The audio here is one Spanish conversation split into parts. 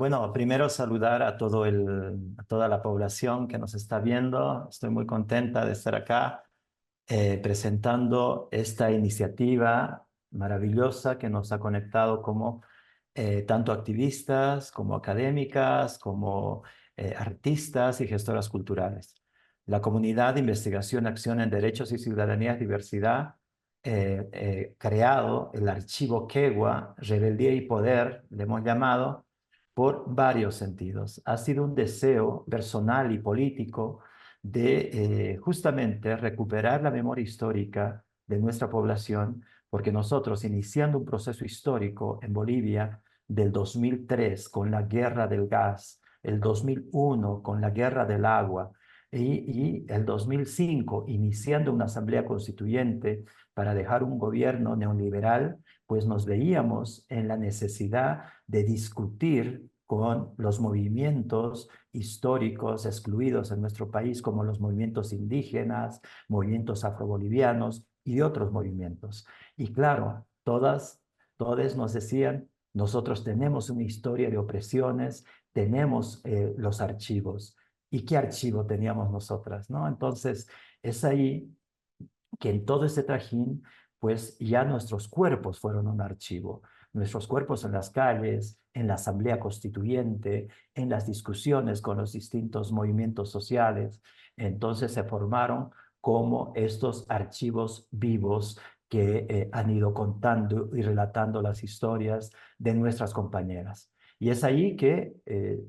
Bueno, primero saludar a a toda la población que nos está viendo. Estoy muy contenta de estar acá presentando esta iniciativa maravillosa que nos ha conectado como tanto activistas, como académicas, como artistas y gestoras culturales. La comunidad de investigación, acción en derechos y ciudadanía diversidad creado el archivo Quegua, Rebeldía y Poder, le hemos llamado, por varios sentidos. Ha sido un deseo personal y político de justamente recuperar la memoria histórica de nuestra población, porque nosotros, iniciando un proceso histórico en Bolivia del 2003 con la guerra del gas, el 2001 con la guerra del agua y el 2005 iniciando una asamblea constituyente para dejar un gobierno neoliberal, pues nos veíamos en la necesidad de discutir con los movimientos históricos excluidos en nuestro país, como los movimientos indígenas, movimientos afrobolivianos y otros movimientos. Y claro, todos nos decían, nosotros tenemos una historia de opresiones, tenemos los archivos. ¿Y qué archivo teníamos nosotras, no? Entonces, es ahí que en todo este trajín, pues ya nuestros cuerpos fueron un archivo, nuestros cuerpos en las calles, en la asamblea constituyente, en las discusiones con los distintos movimientos sociales. Entonces se formaron como estos archivos vivos que han ido contando y relatando las historias de nuestras compañeras. Y es ahí que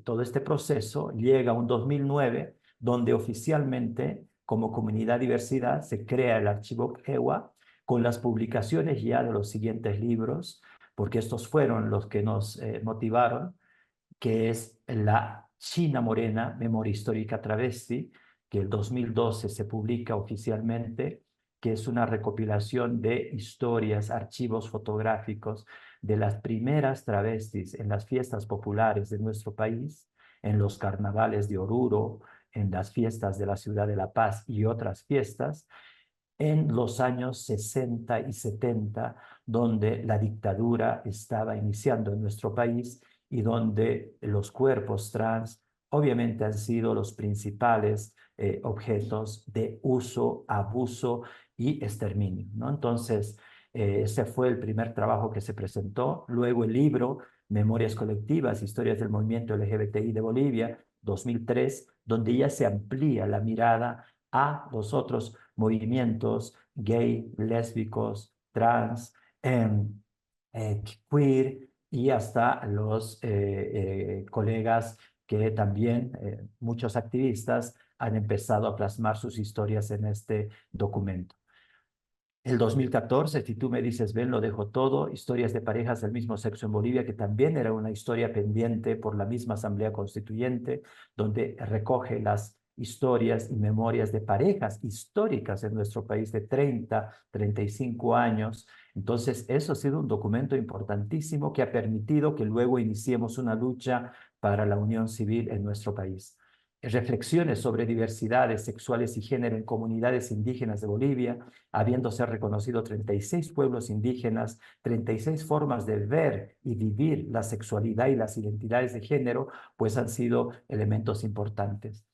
todo este proceso llega a un 2009, donde oficialmente como comunidad diversidad se crea el archivo EWA con las publicaciones ya de los siguientes libros, porque estos fueron los que nos motivaron, que es la China Morena, Memoria Histórica Travesti, que el 2012 se publica oficialmente, que es una recopilación de historias, archivos fotográficos de las primeras travestis en las fiestas populares de nuestro país, en los carnavales de Oruro, en las fiestas de la ciudad de La Paz y otras fiestas, en los años 60 y 70, donde la dictadura estaba iniciando en nuestro país y donde los cuerpos trans obviamente han sido los principales objetos de uso, abuso y exterminio, ¿no? Entonces, ese fue el primer trabajo que se presentó. Luego el libro Memorias Colectivas, Historias del Movimiento LGBTI de Bolivia, 2003, donde ya se amplía la mirada a los otros movimientos gay, lésbicos, trans, queer y hasta los colegas que también, muchos activistas, han empezado a plasmar sus historias en este documento. El 2014, si tú me dices, ven, lo dejo todo, historias de parejas del mismo sexo en Bolivia, que también era una historia pendiente por la misma Asamblea Constituyente, donde recoge las historias y memorias de parejas históricas en nuestro país de 30, 35 años. Entonces, eso ha sido un documento importantísimo que ha permitido que luego iniciemos una lucha para la unión civil en nuestro país. Reflexiones sobre diversidades sexuales y género en comunidades indígenas de Bolivia, habiéndose reconocido 36 pueblos indígenas, 36 formas de ver y vivir la sexualidad y las identidades de género, pues han sido elementos importantes.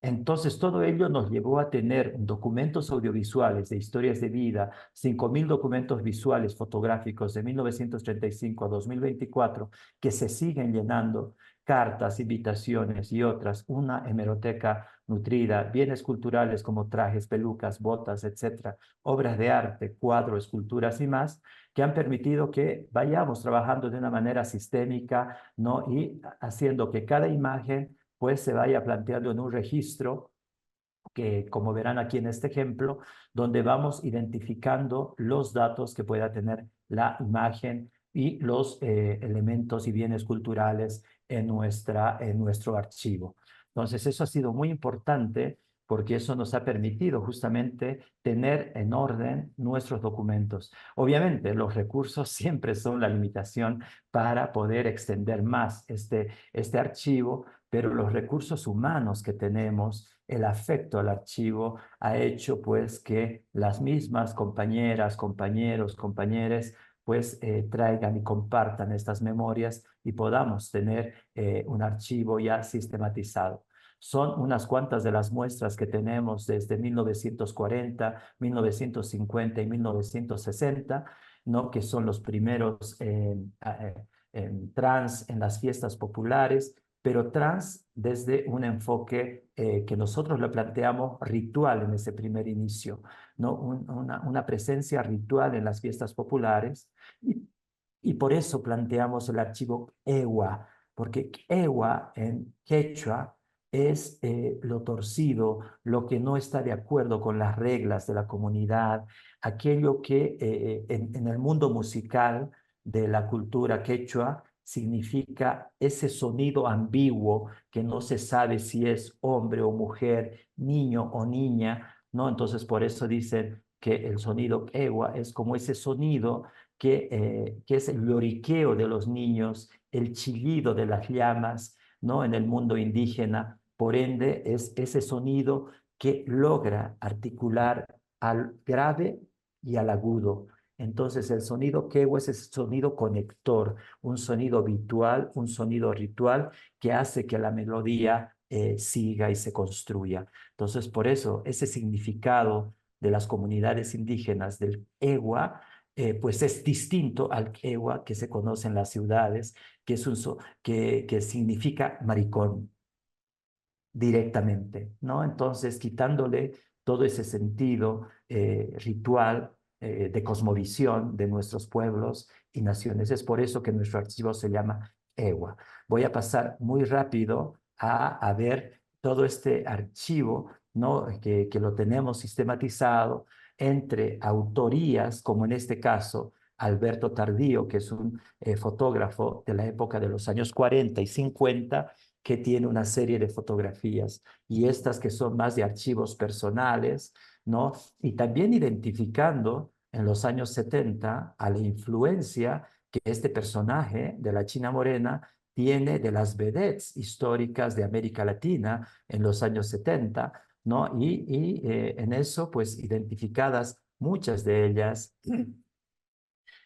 Entonces, todo ello nos llevó a tener documentos audiovisuales de historias de vida, 5.000 documentos visuales fotográficos de 1935 a 2024, que se siguen llenando, cartas, invitaciones y otras, una hemeroteca nutrida, bienes culturales como trajes, pelucas, botas, etcétera, obras de arte, cuadros, esculturas y más, que han permitido que vayamos trabajando de una manera sistémica, ¿no? Y haciendo que cada imagen pues se vaya planteando en un registro que, como verán aquí en este ejemplo, donde vamos identificando los datos que pueda tener la imagen y los elementos y bienes culturales en nuestro archivo. Entonces, eso ha sido muy importante porque eso nos ha permitido justamente tener en orden nuestros documentos. Obviamente, los recursos siempre son la limitación para poder extender más este archivo, pero los recursos humanos que tenemos, el afecto al archivo, ha hecho pues que las mismas compañeras, compañeros, compañeres, pues traigan y compartan estas memorias y podamos tener un archivo ya sistematizado. Son unas cuantas de las muestras que tenemos desde 1940, 1950 y 1960, ¿no? Que son los primeros trans en las fiestas populares, pero trans desde un enfoque que nosotros lo planteamos ritual en ese primer inicio, ¿no? Una presencia ritual en las fiestas populares. Y por eso planteamos el archivo EWA, porque EWA en quechua es lo torcido, lo que no está de acuerdo con las reglas de la comunidad, aquello que en el mundo musical de la cultura quechua significa ese sonido ambiguo que no se sabe si es hombre o mujer, niño o niña, ¿no? Entonces por eso dicen que el sonido EWA es como ese sonido que es el lloriqueo de los niños, el chillido de las llamas, ¿no? En el mundo indígena. Por ende, es ese sonido que logra articular al grave y al agudo. Entonces, el sonido quewa es ese sonido conector, un sonido habitual, un sonido ritual que hace que la melodía siga y se construya. Entonces, por eso, ese significado de las comunidades indígenas del EWA pues es distinto al quechua que se conoce en las ciudades, que, es que significa maricón directamente, ¿no? Entonces, quitándole todo ese sentido ritual de cosmovisión de nuestros pueblos y naciones. Es por eso que nuestro archivo se llama EWA. Voy a pasar muy rápido a ver todo este archivo, ¿no? Que lo tenemos sistematizado entre autorías, como en este caso, Alberto Tardío, que es un fotógrafo de la época de los años 40 y 50, que tiene una serie de fotografías y estas que son más de archivos personales, ¿no? Y también identificando en los años 70 a la influencia que este personaje de la China Morena tiene de las vedettes históricas de América Latina en los años 70, ¿no? Y en eso, pues, identificadas muchas de ellas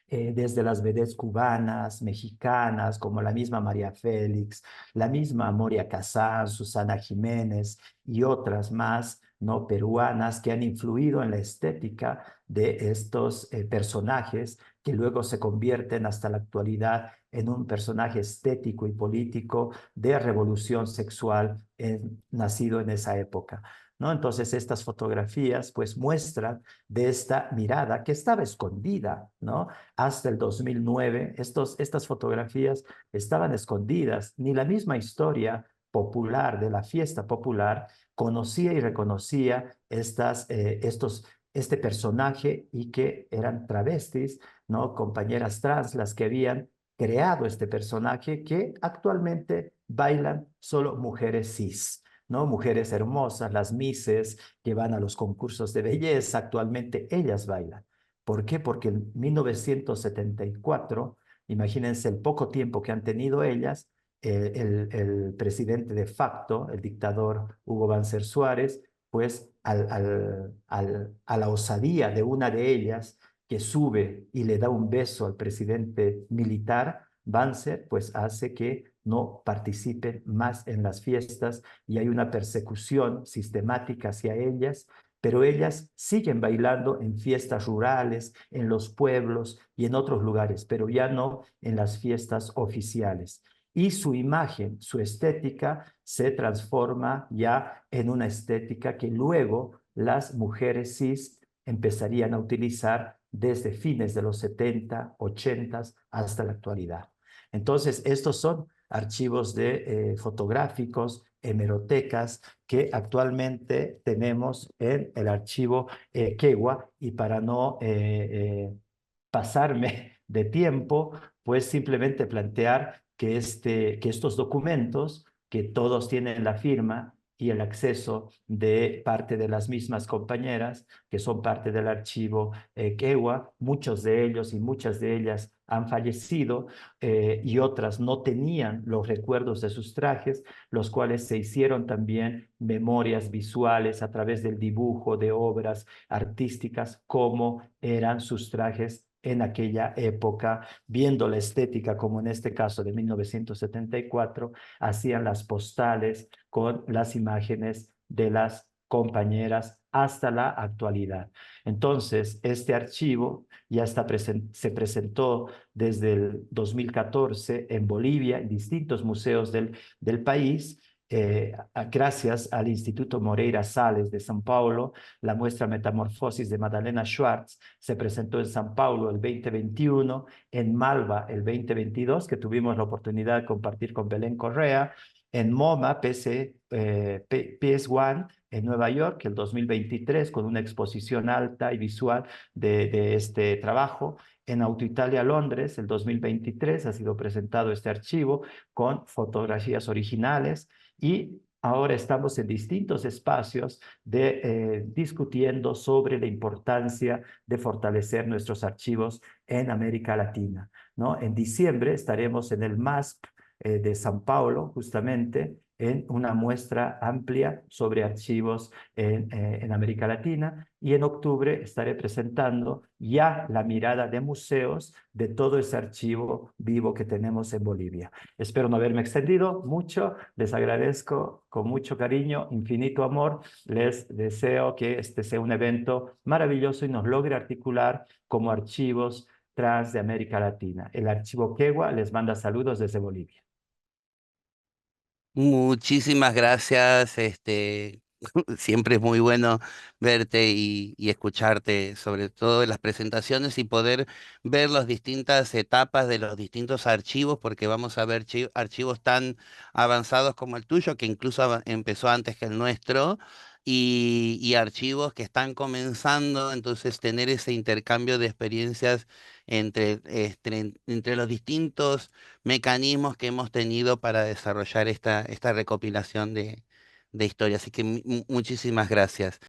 desde las vedettes cubanas, mexicanas, como la misma María Félix, la misma Moria Kazan, Susana Jiménez y otras más, ¿no? Peruanas que han influido en la estética de estos personajes que luego se convierten hasta la actualidad en un personaje estético y político de revolución sexual nacido en esa época, ¿no? Entonces estas fotografías pues muestran de esta mirada que estaba escondida, ¿no? Hasta el 2009, estas fotografías estaban escondidas, ni la misma historia popular de la fiesta popular conocía y reconocía este personaje y que eran travestis, ¿no? Compañeras trans las que habían creado este personaje que actualmente bailan solo mujeres cis, ¿no? Mujeres hermosas, las misses que van a los concursos de belleza, actualmente ellas bailan. ¿Por qué? Porque en 1974, imagínense el poco tiempo que han tenido ellas, el presidente de facto, el dictador Hugo Banzer Suárez, pues a la osadía de una de ellas que sube y le da un beso al presidente militar, Banzer, pues hace que no participen más en las fiestas y hay una persecución sistemática hacia ellas, pero ellas siguen bailando en fiestas rurales, en los pueblos y en otros lugares, pero ya no en las fiestas oficiales. Y su imagen, su estética se transforma ya en una estética que luego las mujeres cis empezarían a utilizar desde fines de los 70, 80 hasta la actualidad. Entonces, estos son archivos fotográficos, hemerotecas, que actualmente tenemos en el archivo Quegua, y para no pasarme de tiempo, pues simplemente plantear que estos documentos, que todos tienen la firma y el acceso de parte de las mismas compañeras, que son parte del archivo Quegua, muchos de ellos y muchas de ellas han fallecido y otras no tenían los recuerdos de sus trajes, los cuales se hicieron también memorias visuales a través del dibujo de obras artísticas, como eran sus trajes en aquella época, viendo la estética, como en este caso de 1974, hacían las postales con las imágenes de las compañeras hasta la actualidad. Entonces, este archivo ya se presentó desde el 2014 en Bolivia, en distintos museos del país. Gracias al Instituto Moreira Salles de São Paulo, la muestra Metamorfosis de Madalena Schwartz se presentó en São Paulo el 2021, en Malva el 2022, que tuvimos la oportunidad de compartir con Belén Correa, en MoMA, PS1, en Nueva York, el 2023, con una exposición alta y visual de este trabajo. En Auto Italia, Londres, el 2023, ha sido presentado este archivo con fotografías originales y ahora estamos en distintos espacios discutiendo sobre la importancia de fortalecer nuestros archivos en América Latina, ¿no? En diciembre estaremos en el MASP de São Paulo, justamente, en una muestra amplia sobre archivos en América Latina, y en octubre estaré presentando ya la mirada de museos de todo ese archivo vivo que tenemos en Bolivia. Espero no haberme extendido mucho, les agradezco con mucho cariño, infinito amor, les deseo que este sea un evento maravilloso y nos logre articular como archivos trans de América Latina. El archivo Quegua les manda saludos desde Bolivia. Muchísimas gracias, siempre es muy bueno verte y escucharte, sobre todo en las presentaciones y poder ver las distintas etapas de los distintos archivos, porque vamos a ver archivos tan avanzados como el tuyo, que incluso empezó antes que el nuestro, y archivos que están comenzando, entonces tener ese intercambio de experiencias entre los distintos mecanismos que hemos tenido para desarrollar esta recopilación de historia. Así que muchísimas gracias.